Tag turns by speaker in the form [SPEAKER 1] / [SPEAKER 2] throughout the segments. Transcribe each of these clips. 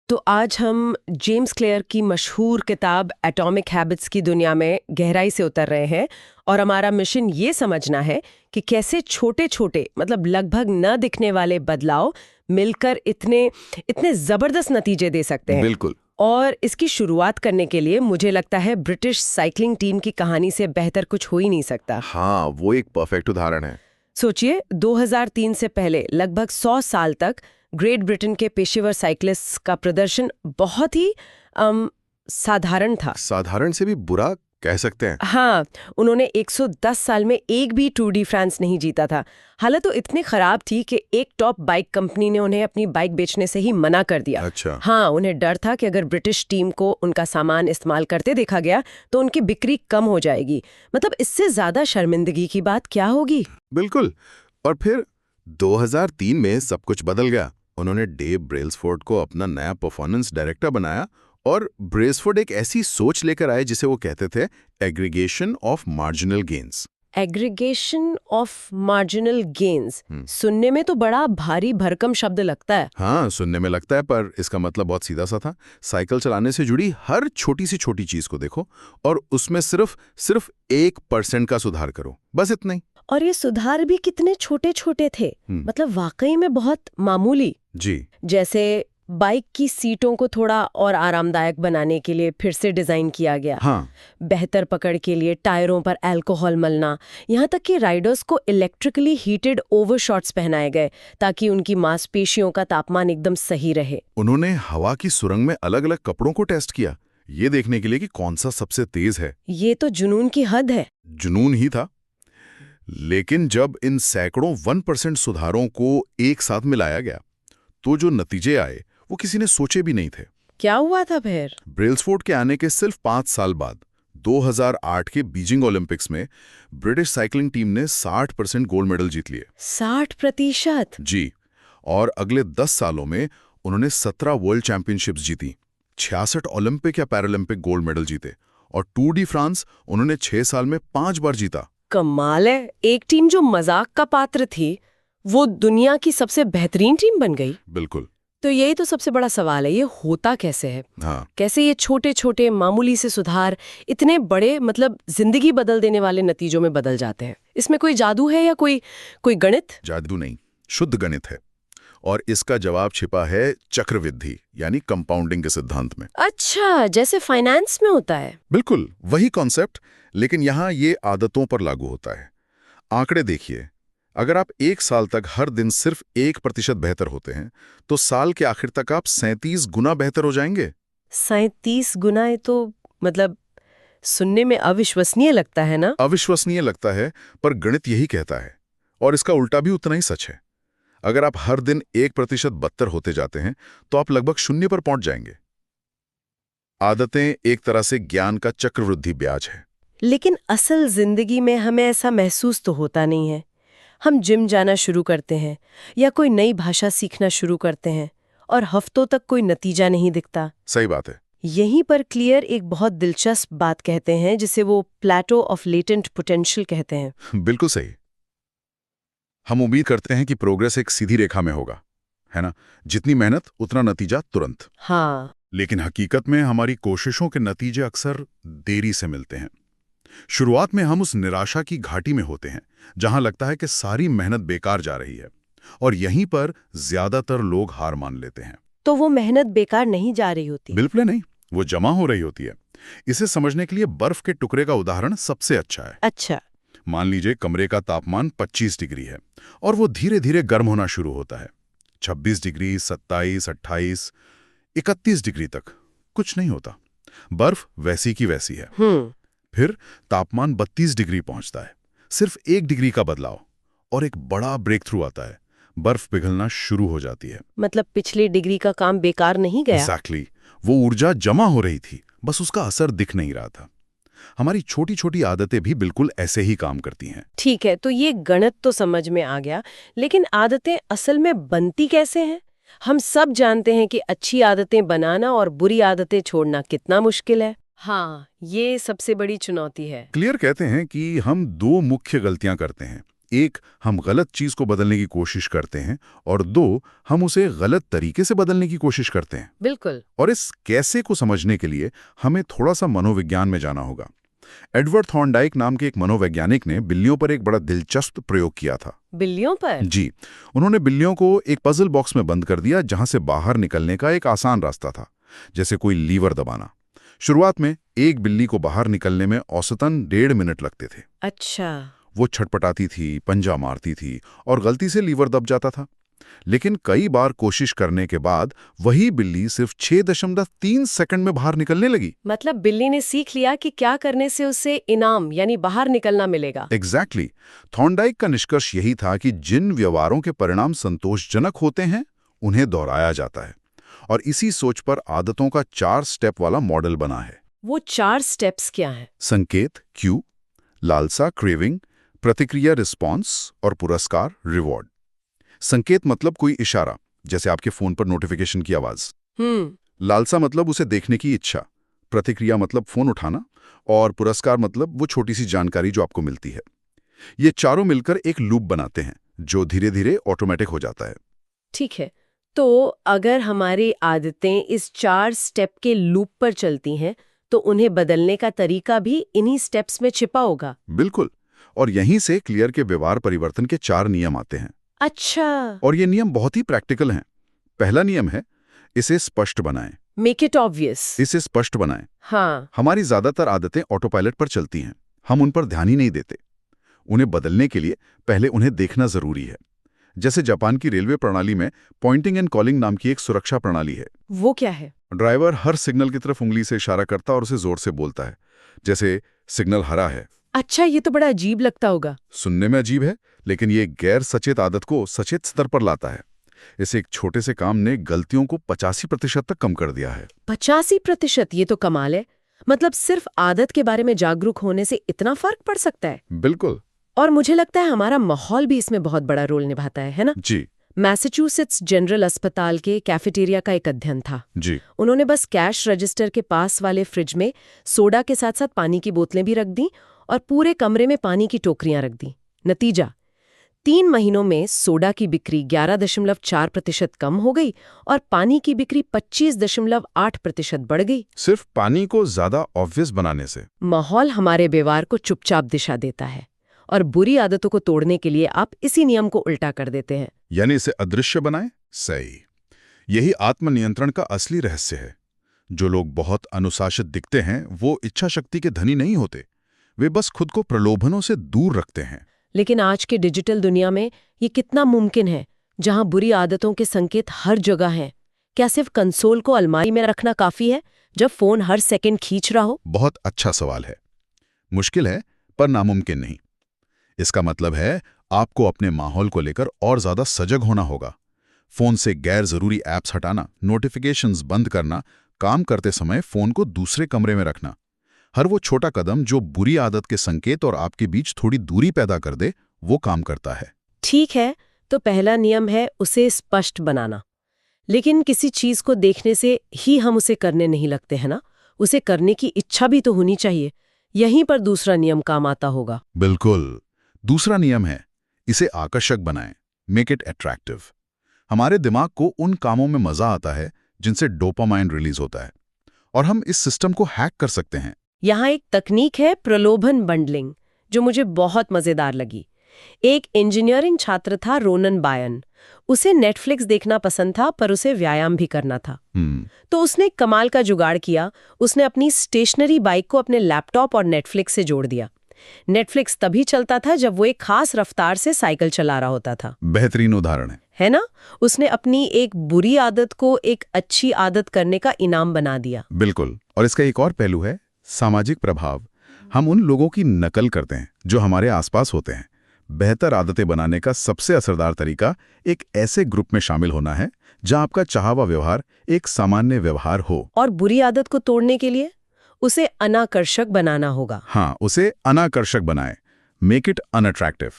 [SPEAKER 1] तो आज हम जेम्स क्लियर की मशहूर किताब एटॉमिक हैबिट्स की दुनिया में गहराई से उतर रहे हैं और हमारा मिशन ये समझना है कि कैसे छोटे छोटे मतलब लगभग न दिखने वाले बदलाव मिलकर इतने इतने जबरदस्त नतीजे दे सकते हैं।
[SPEAKER 2] बिल्कुल।
[SPEAKER 1] और इसकी शुरुआत करने के लिए मुझे लगता है ब्रिटिश साइकिलिंग टीम की कहानी से बेहतर कुछ हो ही नहीं सकता।
[SPEAKER 2] हाँ, वो एक परफेक्ट उदाहरण है।
[SPEAKER 1] सोचिए 2003 से पहले लगभग 100 साल तक ग्रेट ब्रिटेन के पेशेवर साइकिलिस्ट्स का प्रदर्शन बहुत ही साधारण था।
[SPEAKER 2] साधारण से भी बुरा कह सकते हैं।
[SPEAKER 1] हाँ, उन्होंने 110 साल में एक भी टूर डी फ्रांस नहीं जीता था। हालत तो इतनी खराब थी कि एक टॉप बाइक कंपनी ने उन्हें अपनी बाइक बेचने से ही मना कर दिया।
[SPEAKER 2] अच्छा।
[SPEAKER 1] हाँ, उन्हें डर था कि अगर ब्रिटिश टीम को उनका सामान इस्तेमाल करते देखा गया तो उनकी बिक्री कम हो जाएगी। मतलब इससे ज्यादा शर्मिंदगी की बात क्या होगी।
[SPEAKER 2] बिल्कुल। और फिर 2003 में सब कुछ बदल गया। उन्होंने डेव ब्रेल्सफोर्ड को अपना नया परफॉर्मेंस डायरेक्टर बनाया और ब्रेल्सफोर्ड एक ऐसी सोच लेकर आए जिसे वो कहते थे aggregation of marginal gains.
[SPEAKER 1] Aggregation of marginal gains सुनने में तो बड़ा भारी भरकम शब्द लगता है।
[SPEAKER 2] हाँ, सुनने में लगता है, पर इसका मतलब बहुत सीधा सा था। साइकिल चलाने से जुड़ी हर छोटी सी छोटी चीज को देखो और उसमें सिर्फ 1% का सुधार करो, बस इतना ही।
[SPEAKER 1] और ये सुधार भी कितने छोटे छोटे थे, मतलब वाकई में बहुत मामूली।
[SPEAKER 2] जी।
[SPEAKER 1] जैसे बाइक की सीटों को थोड़ा और आरामदायक बनाने के लिए फिर से डिजाइन किया गया।
[SPEAKER 2] हाँ।
[SPEAKER 1] बेहतर पकड़ के लिए टायरों पर अल्कोहल मलना, यहाँ तक कि राइडर्स को इलेक्ट्रिकली हीटेड ओवरशॉट्स पहनाए गए ताकि उनकी मांसपेशियों का तापमान एकदम सही रहे।
[SPEAKER 2] उन्होंने हवा की सुरंग में अलग अलग कपड़ों को टेस्ट किया, ये देखने के लिए कि कौन सा सबसे तेज है।
[SPEAKER 1] ये तो जुनून की हद है।
[SPEAKER 2] जुनून ही था। लेकिन जब इन सैकड़ों 1% सुधारों को एक साथ मिलाया गया तो जो नतीजे आए वो किसी ने सोचे भी नहीं थे।
[SPEAKER 1] क्या हुआ था फिर?
[SPEAKER 2] ब्रेल्सफोर्ड के आने के सिर्फ 5 साल बाद 2008 के बीजिंग ओलंपिक्स में ब्रिटिश साइकिलिंग टीम ने 60% गोल्ड मेडल जीत लिए।
[SPEAKER 1] 60%?
[SPEAKER 2] जी। और अगले 10 सालों में उन्होंने 17 वर्ल्ड चैंपियनशिप्स जीती, 66 ओलंपिक या पैरालंपिक गोल्ड मेडल जीते और टूर डी फ्रांस उन्होंने 6 साल में 5 बार जीता।
[SPEAKER 1] कमाल है, एक टीम जो मजाक का पात्र थी वो दुनिया की सबसे बेहतरीन टीम बन गई।
[SPEAKER 2] बिल्कुल।
[SPEAKER 1] तो यही तो सबसे बड़ा सवाल है, ये होता कैसे है?
[SPEAKER 2] हाँ।
[SPEAKER 1] कैसे ये छोटे छोटे मामूली से सुधार इतने बड़े मतलब जिंदगी बदल देने वाले नतीजों में बदल जाते हैं? इसमें कोई जादू है या कोई गणित?
[SPEAKER 2] जादू नहीं, शुद्ध गणित है। और इसका जवाब छिपा है चक्रवृद्धि यानी कंपाउंडिंग के सिद्धांत में।
[SPEAKER 1] अच्छा, जैसे फाइनेंस में होता है।
[SPEAKER 2] बिल्कुल वही कॉन्सेप्ट, लेकिन यहाँ ये आदतों पर लागू होता है। आंकड़े देखिए, अगर आप 1 साल तक हर दिन सिर्फ 1% बेहतर होते हैं तो साल के आखिर तक आप 37 गुना बेहतर हो जाएंगे।
[SPEAKER 1] 37 गुना? है तो मतलब सुनने में अविश्वसनीय लगता है ना?
[SPEAKER 2] अविश्वसनीय लगता है, पर गणित यही कहता है। और इसका उल्टा भी उतना ही सच है। अगर आप हर दिन 1% बदतर होते जाते हैं तो आप लगभग 0 पर पहुंच जाएंगे। आदतें एक तरह से ज्ञान का चक्रवृद्धि ब्याज है।
[SPEAKER 1] लेकिन असल जिंदगी में हमें ऐसा महसूस तो होता नहीं है। हम जिम जाना शुरू करते हैं या कोई नई भाषा सीखना शुरू करते हैं और हफ्तों तक कोई नतीजा नहीं दिखता।
[SPEAKER 2] सही बात है।
[SPEAKER 1] यहीं पर क्लियर एक बहुत दिलचस्प बात कहते हैं जिसे वो प्लेटो ऑफ लेटेंट पोटेंशियल कहते हैं।
[SPEAKER 2] बिल्कुल सही। हम उम्मीद करते हैं कि प्रोग्रेस एक सीधी रेखा में होगा, है ना? जितनी मेहनत उतना नतीजा तुरंत।
[SPEAKER 1] हाँ।
[SPEAKER 2] लेकिन हकीकत में हमारी कोशिशों के नतीजे अक्सर देरी से मिलते हैं। शुरुआत में हम उस निराशा की घाटी में होते हैं जहां लगता है कि सारी मेहनत बेकार जा रही है, और यहीं पर ज्यादातर लोग हार मान लेते हैं।
[SPEAKER 1] तो वो मेहनत बेकार नहीं जा रही होती?
[SPEAKER 2] बिल्कुल नहीं, वो जमा हो रही होती है। इसे समझने के लिए बर्फ के टुकड़े का उदाहरण सबसे अच्छा है।
[SPEAKER 1] अच्छा।
[SPEAKER 2] मान लीजिए कमरे का तापमान 25 डिग्री है और वो धीरे धीरे गर्म होना शुरू होता है। 26 डिग्री, 27, 28, 31 डिग्री तक कुछ नहीं होता, बर्फ वैसी की वैसी है। फिर तापमान 32 डिग्री पहुंचता है, सिर्फ 1 डिग्री का बदलाव और एक बड़ा ब्रेक थ्रू आता है, बर्फ पिघलना शुरू हो जाती है।
[SPEAKER 1] मतलब पिछले डिग्री का काम बेकार नहीं गया?
[SPEAKER 2] एग्जैक्टली। वो ऊर्जा जमा हो रही थी, बस उसका असर दिख नहीं रहा था। हमारी छोटी छोटी आदतें भी बिल्कुल ऐसे ही काम करती हैं।
[SPEAKER 1] ठीक है, तो ये गणित तो समझ में आ गया, लेकिन आदतें असल में बनती कैसे हैं? हम सब जानते हैं कि अच्छी आदतें बनाना और बुरी आदतें छोड़ना कितना मुश्किल है। हाँ, ये सबसे बड़ी चुनौती है।
[SPEAKER 2] क्लियर कहते हैं कि हम 2 मुख्य गलतियां करते हैं। एक, हम गलत चीज को बदलने की कोशिश करते हैं, और दो, हम उसे गलत तरीके से बदलने की कोशिश करते हैं।
[SPEAKER 1] बिल्कुल।
[SPEAKER 2] और इस कैसे को समझने के लिए हमें थोड़ा सा मनोविज्ञान में जाना होगा। एडवर्ड थॉर्नडाइक नाम के एक मनोवैज्ञानिक ने बिल्लियों पर एक बड़ा दिलचस्प प्रयोग किया था।
[SPEAKER 1] बिल्लियों पर?
[SPEAKER 2] जी, उन्होंने बिल्लियों को एक पजल बॉक्स में बंद कर दिया जहां से बाहर निकलने का एक आसान रास्ता था, जैसे कोई लीवर दबाना। शुरुआत में एक बिल्ली को बाहर निकलने में औसतन 1.5 मिनट लगते थे।
[SPEAKER 1] अच्छा।
[SPEAKER 2] वो छटपटाती थी, पंजा मारती थी और गलती से लीवर दब जाता था। लेकिन कई बार कोशिश करने के बाद वही बिल्ली सिर्फ 6.3 सेकंड में बाहर निकलने लगी।
[SPEAKER 1] मतलब बिल्ली ने सीख लिया कि क्या करने से उसे इनाम यानी बाहर निकलना मिलेगा।
[SPEAKER 2] एग्जैक्टली। थॉर्नडाइक का निष्कर्ष यही था कि जिन व्यवहारों के परिणाम संतोषजनक होते हैं उन्हें दोहराया जाता है, और इसी सोच पर आदतों का 4 स्टेप वाला मॉडल बना है।
[SPEAKER 1] वो 4 स्टेप्स क्या हैं?
[SPEAKER 2] संकेत क्यू, लालसा क्रेविंग, प्रतिक्रिया रिस्पॉन्स और पुरस्कार रिवॉर्ड। संकेत मतलब कोई इशारा, जैसे आपके फोन पर नोटिफिकेशन की आवाज। लालसा मतलब उसे देखने की इच्छा। प्रतिक्रिया मतलब फोन उठाना। और पुरस्कार मतलब वो छोटी सी जानकारी जो आपको मिलती है। ये चारों मिलकर एक लूप बनाते हैं जो धीरे धीरे ऑटोमेटिक हो जाता है।
[SPEAKER 1] ठीक है, तो अगर हमारी आदतें इस 4 स्टेप के लूप पर चलती हैं तो उन्हें बदलने का तरीका भी इन्हीं स्टेप्स में छिपा होगा।
[SPEAKER 2] बिल्कुल। और यहीं से क्लियर के व्यवहार परिवर्तन के 4 नियम आते हैं।
[SPEAKER 1] अच्छा।
[SPEAKER 2] और ये नियम बहुत ही प्रैक्टिकल हैं। पहला नियम है, इसे स्पष्ट बनाएं।
[SPEAKER 1] Make it obvious.
[SPEAKER 2] इसे स्पष्ट बनाएं।
[SPEAKER 1] हाँ।
[SPEAKER 2] हमारी ज्यादातर आदतें ऑटो पायलट पर चलती हैं, हम उन पर ध्यान ही नहीं देते। उन्हें बदलने के लिए पहले उन्हें देखना जरूरी है। जैसे जापान की रेलवे प्रणाली में पॉइंटिंग एंड कॉलिंग नाम की एक सुरक्षा प्रणाली है।
[SPEAKER 1] वो क्या है?
[SPEAKER 2] ड्राइवर हर सिग्नल की तरफ उंगली से इशारा करता और उसे जोर से बोलता है, जैसे सिग्नल हरा है।
[SPEAKER 1] अच्छा, ये तो बड़ा अजीब लगता होगा।
[SPEAKER 2] सुनने में अजीब है, लेकिन ये गैर सचेत आदत को सचेत स्तर पर लाता है। इस एक छोटे से काम ने गलतियों को 85% तक कम कर दिया है।
[SPEAKER 1] 85%? ये तो कमाल है। मतलब सिर्फ आदत के बारे में जागरूक होने से इतना फर्क पड़ सकता है?
[SPEAKER 2] बिल्कुल।
[SPEAKER 1] और मुझे लगता है हमारा माहौल भी इसमें बहुत बड़ा रोल निभाता है ना?
[SPEAKER 2] जी।
[SPEAKER 1] मैसाचुसेट्स जनरल अस्पताल के कैफेटेरिया का एक अध्ययन था।
[SPEAKER 2] जी।
[SPEAKER 1] उन्होंने बस कैश रजिस्टर के पास वाले फ्रिज में सोडा के साथ साथ पानी की बोतलें भी रख दी और पूरे कमरे में पानी की टोकरियां रख दी। नतीजा, 3 महीनों में सोडा की बिक्री 11.4% कम हो गई और पानी की बिक्री 25.8% बढ़ गई।
[SPEAKER 2] सिर्फ पानी को ज्यादा ऑब्वियस बनाने से।
[SPEAKER 1] माहौल हमारे व्यवहार को चुपचाप दिशा देता है और बुरी आदतों को तोड़ने के लिए आप इसी नियम को उल्टा कर देते हैं।
[SPEAKER 2] यानी इसे अदृश्य बनाएं। सही। यही आत्मनियंत्रण का असली रहस्य है। जो लोग बहुत अनुशासित दिखते हैं वो इच्छा शक्ति के धनी नहीं होते, वे बस खुद को प्रलोभनों से दूर रखते हैं।
[SPEAKER 1] लेकिन आज के डिजिटल दुनिया में ये कितना मुमकिन है, जहां बुरी आदतों के संकेत हर जगह हैं? क्या सिर्फ कंसोल को अलमारी में रखना काफी है जब फोन हर सेकंड खींच रहा हो?
[SPEAKER 2] बहुत अच्छा सवाल है। मुश्किल है पर नामुमकिन नहीं। इसका मतलब है आपको अपने माहौल को लेकर और ज्यादा सजग होना होगा। फोन से गैर जरूरी ऐप्स हटाना, नोटिफिकेशंस बंद करना, काम करते समय फोन को दूसरे कमरे में रखना। हर वो छोटा कदम जो बुरी आदत के संकेत और आपके बीच थोड़ी दूरी पैदा कर दे, वो काम करता है।
[SPEAKER 1] ठीक है, तो पहला नियम है उसे स्पष्ट बनाना। लेकिन किसी चीज को देखने से ही हम उसे करने नहीं लगते हैं ना? उसे करने की इच्छा भी तो होनी चाहिए। यहीं पर दूसरा नियम काम आता होगा।
[SPEAKER 2] बिल्कुल। दूसरा नियम है, इसे आकर्षक बनाएं। Make it attractive. हमारे दिमाग को उन कामों में मजा आता है जिनसे डोपामाइन रिलीज होता है, और हम इस सिस्टम को हैक कर सकते हैं।
[SPEAKER 1] यहाँ एक तकनीक है प्रलोभन बंडलिंग, जो मुझे बहुत मजेदार लगी। एक इंजीनियरिंग छात्र था रोनन बायन। उसे नेटफ्लिक्स देखना पसंद था पर उसे व्यायाम भी करना था। तो उसने कमाल का जुगाड़ किया। उसने अपनी स्टेशनरी बाइक को अपने लैपटॉप और नेटफ्लिक्स से जोड़ दिया। नेटफ्लिक्स तभी चलता था जब वो एक खास रफ्तार से साइकिल चला रहा होता था।
[SPEAKER 2] बेहतरीन उदाहरण है
[SPEAKER 1] ना? उसने अपनी एक बुरी आदत को एक अच्छी आदत करने का इनाम बना दिया।
[SPEAKER 2] बिल्कुल। और इसका एक और पहलू है सामाजिक प्रभाव। हम उन लोगों की नकल करते हैं जो हमारे आसपास होते हैं। बेहतर आदतें बनाने का सबसे असरदार तरीका एक ऐसे ग्रुप में शामिल होना है जहां आपका चाहा हुआ व्यवहार एक सामान्य व्यवहार हो।
[SPEAKER 1] और बुरी आदत को तोड़ने के लिए उसे अनाकर्षक बनाना होगा।
[SPEAKER 2] हाँ, उसे अनाकर्षक बनाएं। Make it unattractive.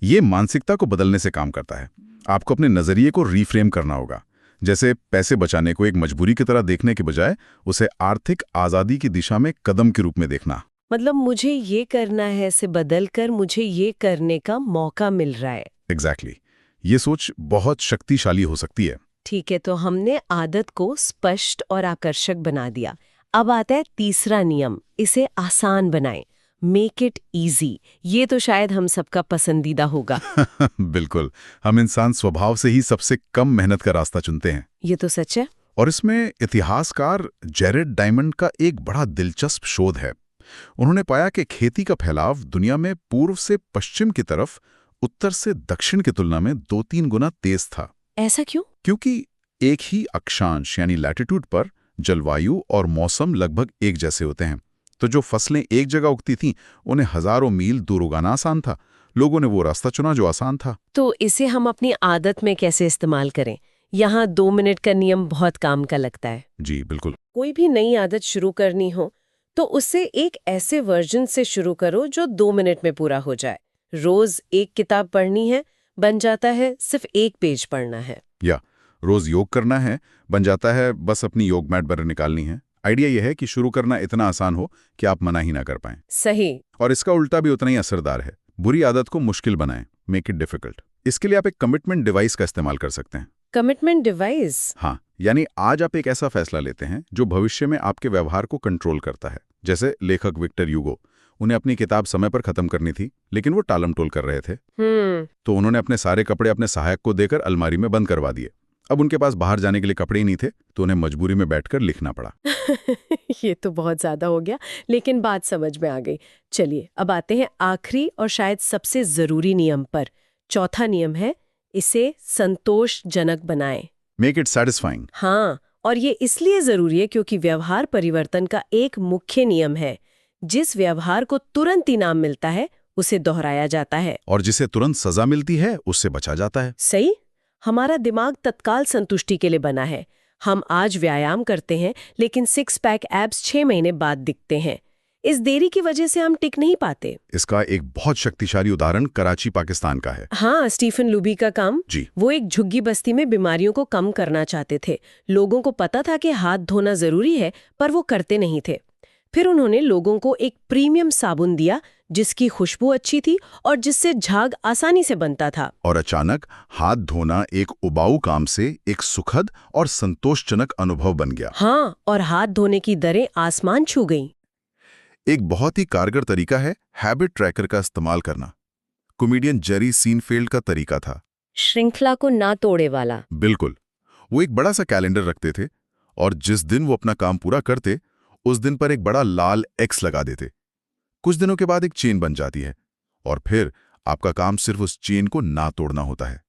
[SPEAKER 2] ये मानसिकता को बदलने से काम करता है। आपको अपने नजरिए को रीफ्रेम करना होगा। जैसे पैसे बचाने को एक मजबूरी की तरह देखने के बजाय उसे आर्थिक आजादी की दिशा में कदम के रूप में देखना।
[SPEAKER 1] मतलब मुझे ये करना है से बदलकर मुझे ये करने का मौका मिल रहा है।
[SPEAKER 2] एग्जैक्टली ये सोच बहुत शक्तिशाली हो सकती है।
[SPEAKER 1] ठीक है, तो हमने आदत को स्पष्ट और आकर्षक बना दिया। अब आता है तीसरा नियम, इसे आसान बनाएं। Make it easy. ये तो शायद हम सबका पसंदीदा होगा।
[SPEAKER 2] बिल्कुल, हम इंसान स्वभाव से ही सबसे कम मेहनत का रास्ता चुनते हैं।
[SPEAKER 1] ये तो सच है।
[SPEAKER 2] और इसमें इतिहासकार जेरेड डायमंड का एक बड़ा दिलचस्प शोध है। उन्होंने पाया कि खेती का फैलाव दुनिया में पूर्व से पश्चिम की तरफ उत्तर से दक्षिण की तुलना में 2-3 गुना तेज था।
[SPEAKER 1] ऐसा क्यों?
[SPEAKER 2] क्योंकि एक ही अक्षांश यानी लैटिट्यूड पर जलवायु और मौसम लगभग एक जैसे होते हैं। तो जो फसलें एक जगह उगती थीं, उन्हें हजारों मील दूर उगाना आसान था। लोगों ने वो रास्ता चुना जो आसान था।
[SPEAKER 1] तो इसे हम अपनी आदत में कैसे इस्तेमाल करें? यहाँ 2 मिनट का नियम बहुत काम का लगता है।
[SPEAKER 2] जी बिल्कुल।
[SPEAKER 1] कोई भी नई आदत शुरू करनी हो तो उसे एक ऐसे वर्जन से शुरू करो जो 2 मिनट में पूरा हो जाए। रोज एक किताब पढ़नी है, बन जाता है सिर्फ 1 पेज पढ़ना है।
[SPEAKER 2] या रोज योग करना है, बन जाता है बस अपनी योग मैट बाहर निकालनी है। आइडिया यह है कि शुरू करना इतना आसान हो कि आप मना ही ना कर पाएं।
[SPEAKER 1] सही।
[SPEAKER 2] और इसका उल्टा भी उतना ही असरदार है। बुरी आदत को मुश्किल बनाएं, मेक इट डिफिकल्ट। इसके लिए आप एक कमिटमेंट डिवाइस का इस्तेमाल कर सकते हैं।
[SPEAKER 1] Commitment device?
[SPEAKER 2] हाँ, यानी आज आप एक ऐसा फैसला लेते हैं जो भविष्य में आपके व्यवहार को कंट्रोल करता है। जैसे लेखक विक्टर ह्यूगो, उन्हें अपनी किताब समय पर खत्म करनी थी, लेकिन वो टालमटोल कर रहे थे। तो उन्होंने अपने सारे कपड़े अपने सहायक को देकर अलमारी में बंद करवा दिए। अब उनके पास बाहर जाने के लिए कपड़े ही नहीं थे, तो उन्हें मजबूरी में बैठकर लिखना पड़ा।
[SPEAKER 1] ये तो बहुत ज्यादा हो गया, लेकिन बात समझ में आ गई। चलिए अब आते हैं आखिरी और शायद सबसे जरूरी नियम पर। चौथा नियम है, इसे संतोषजनक बनाएं।
[SPEAKER 2] Make it satisfying.
[SPEAKER 1] हाँ, और ये इसलिए जरूरी है क्योंकि व्यवहार परिवर्तन का एक मुख्य नियम है, जिस व्यवहार को तुरंत इनाम मिलता है उसे दोहराया जाता है,
[SPEAKER 2] और जिसे तुरंत सजा मिलती है उससे बचा जाता है।
[SPEAKER 1] सही। हमारा दिमाग तत्काल संतुष्टि के लिए बना है। हम आज व्यायाम करते हैं, लेकिन 6 पैक एब्स 6 महीने बाद दिखते हैं। इस देरी की वजह से हम टिक नहीं पाते।
[SPEAKER 2] इसका एक बहुत शक्तिशाली उदाहरण कराची, पाकिस्तान का है।
[SPEAKER 1] हाँ, स्टीफन लुबी का काम।
[SPEAKER 2] जी।
[SPEAKER 1] वो एक झुग्गी बस्ती में बीमारियों को कम करना चाहते थे। लोगों को पता था कि हाथ धोना जरूरी है, पर वो करते नहीं थे। फिर उन्होंने लोगों को एक प्रीमियम साबुन दिया जिसकी खुशबू अच्छी थी और जिससे झाग आसानी से बनता था।
[SPEAKER 2] और अचानक हाथ धोना एक उबाऊ काम से एक सुखद और संतोषजनक अनुभव बन गया।
[SPEAKER 1] हाँ, और हाथ धोने की दरें आसमान छू गईं।
[SPEAKER 2] एक बहुत ही कारगर तरीका है हैबिट ट्रैकर का इस्तेमाल करना। कॉमेडियन जेरी सीनफील्ड का तरीका था।
[SPEAKER 1] श्रृंखला को ना तोड़े वाला।
[SPEAKER 2] बिल्कुल। वो एक बड़ा सा कैलेंडर रखते थे और जिस दिन वो अपना काम पूरा करते उस दिन पर एक बड़ा लाल एक्स लगा देते। कुछ दिनों के बाद एक चेन बन जाती है और फिर आपका काम सिर्फ उस चेन को ना तोड़ना होता है।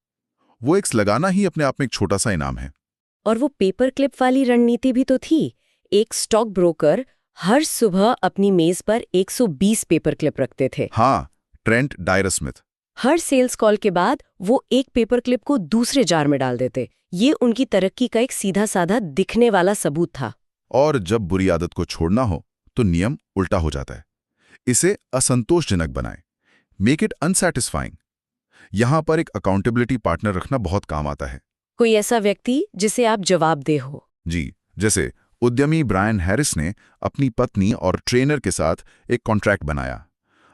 [SPEAKER 2] वो एक्स लगाना ही अपने आप में एक छोटा सा इनाम है।
[SPEAKER 1] और वो पेपर क्लिप वाली रणनीति भी तो थी। एक स्टॉक ब्रोकर हर सुबह अपनी मेज पर 120 पेपर क्लिप रखते थे।
[SPEAKER 2] हाँ, ट्रेंट डायर स्मिथ।
[SPEAKER 1] हर सेल्स कॉल के बाद वो एक पेपर क्लिप को दूसरे जार में डाल देते। ये उनकी तरक्की का एक सीधा साधा दिखने वाला सबूत था।
[SPEAKER 2] और जब बुरी आदत को छोड़ना हो तो नियम उल्टा हो जाता है। इसे असंतोषजनक बनाएं, मेक इट अनसैटिस्फाइंग। यहां पर एक अकाउंटेबिलिटी पार्टनर रखना बहुत काम आता है।
[SPEAKER 1] कोई ऐसा व्यक्ति जिसे आप जवाबदेह हो।
[SPEAKER 2] जी, जैसे उद्यमी ब्रायन हैरिस ने अपनी पत्नी और ट्रेनर के साथ एक कॉन्ट्रैक्ट बनाया।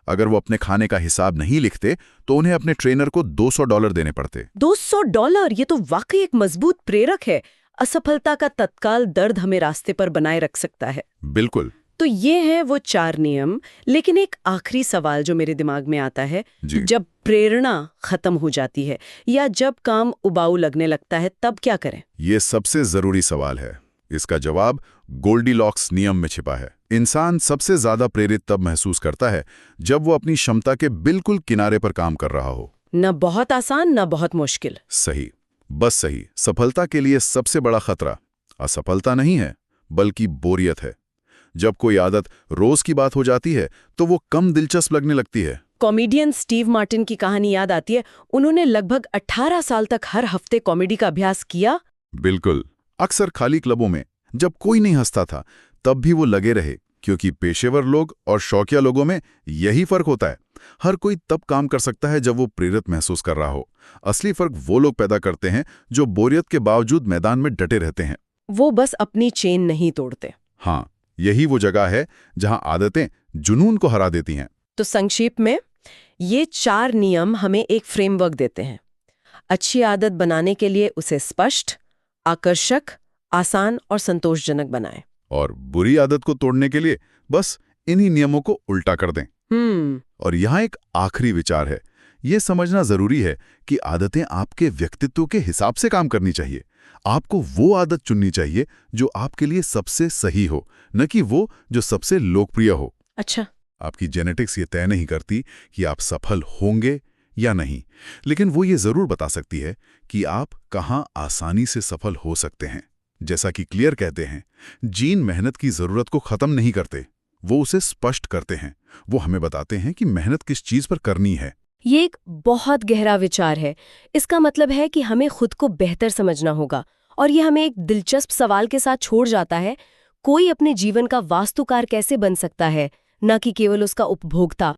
[SPEAKER 2] अगर वो अपने खाने का हिसाब नहीं लिखते तो उन्हें अपने ट्रेनर को $200 देने पड़ते।
[SPEAKER 1] $200? ये तो वाकई एक मजबूत प्रेरक है। असफलता का तत्काल दर्द हमें रास्ते पर बनाए रख सकता है।
[SPEAKER 2] बिल्कुल।
[SPEAKER 1] तो ये है वो 4 नियम। लेकिन एक आखिरी सवाल जो मेरे दिमाग में आता है, जब प्रेरणा खत्म हो जाती है या जब काम उबाऊ लगने लगता है, तब क्या करें?
[SPEAKER 2] ये सबसे जरूरी सवाल है। इसका जवाब गोल्डीलॉक्स नियम में छिपा है। इंसान सबसे ज्यादा प्रेरित तब महसूस करता है जब वो अपनी क्षमता के बिल्कुल किनारे पर काम कर रहा हो।
[SPEAKER 1] न बहुत आसान, न बहुत मुश्किल।
[SPEAKER 2] सही, बस सही। सफलता के लिए सबसे बड़ा खतरा असफलता नहीं है, बल्कि बोरियत है। जब कोई आदत रोज की बात हो जाती है तो वो कम दिलचस्प लगने लगती है।
[SPEAKER 1] कॉमेडियन स्टीव मार्टिन की कहानी याद आती है। उन्होंने लगभग 18 साल तक हर हफ्ते कॉमेडी का अभ्यास किया।
[SPEAKER 2] बिल्कुल। अक्सर खाली क्लबों में जब कोई नहीं हंसता था तब भी वो लगे रहे, क्योंकि पेशेवर लोग और शौकिया लोगों में यही फर्क होता है। हर कोई तब काम कर सकता है जब वो प्रेरित महसूस कर रहा हो। असली फर्क वो लोग पैदा करते हैं जो बोरियत के बावजूद मैदान में डटे रहते हैं।
[SPEAKER 1] वो बस अपनी चेन नहीं तोड़ते।
[SPEAKER 2] हाँ, यही वो जगह है जहां आदतें जुनून को हरा देती हैं।
[SPEAKER 1] तो संक्षेप में ये 4 नियम हमें एक फ्रेमवर्क देते हैं। अच्छी आदत बनाने के लिए उसे स्पष्ट, आकर्षक, आसान और संतोषजनक बनाएं।
[SPEAKER 2] और बुरी आदत को तोड़ने के लिए बस इन्हीं नियमों को उल्टा कर दें। और यहाँ एक आखिरी विचार है। ये समझना जरूरी है कि आदतें आपके व्यक्तित्व के हिसाब से काम करनी चाहिए। आपको वो आदत चुननी चाहिए जो आपके लिए सबसे सही हो, न कि वो जो सबसे लोकप्रिय हो।
[SPEAKER 1] अच्छा।
[SPEAKER 2] आपकी जेनेटिक्स ये तय नहीं करती कि आप सफल होंगे या नहीं, लेकिन वो ये जरूर बता सकती है कि आप कहाँ आसानी से सफल हो सकते हैं। जैसा कि क्लियर कहते हैं, जीन मेहनत की जरूरत को खत्म नहीं करते, वो उसे स्पष्ट करते हैं। वो हमें बताते हैं कि मेहनत किस चीज पर करनी है।
[SPEAKER 1] ये एक बहुत गहरा विचार है। इसका मतलब है कि हमें खुद को बेहतर समझना होगा। और ये हमें एक दिलचस्प सवाल के साथ छोड़ जाता है, कोई अपने जीवन का वास्तुकार कैसे बन सकता है, न कि केवल उसका उपभोक्ता।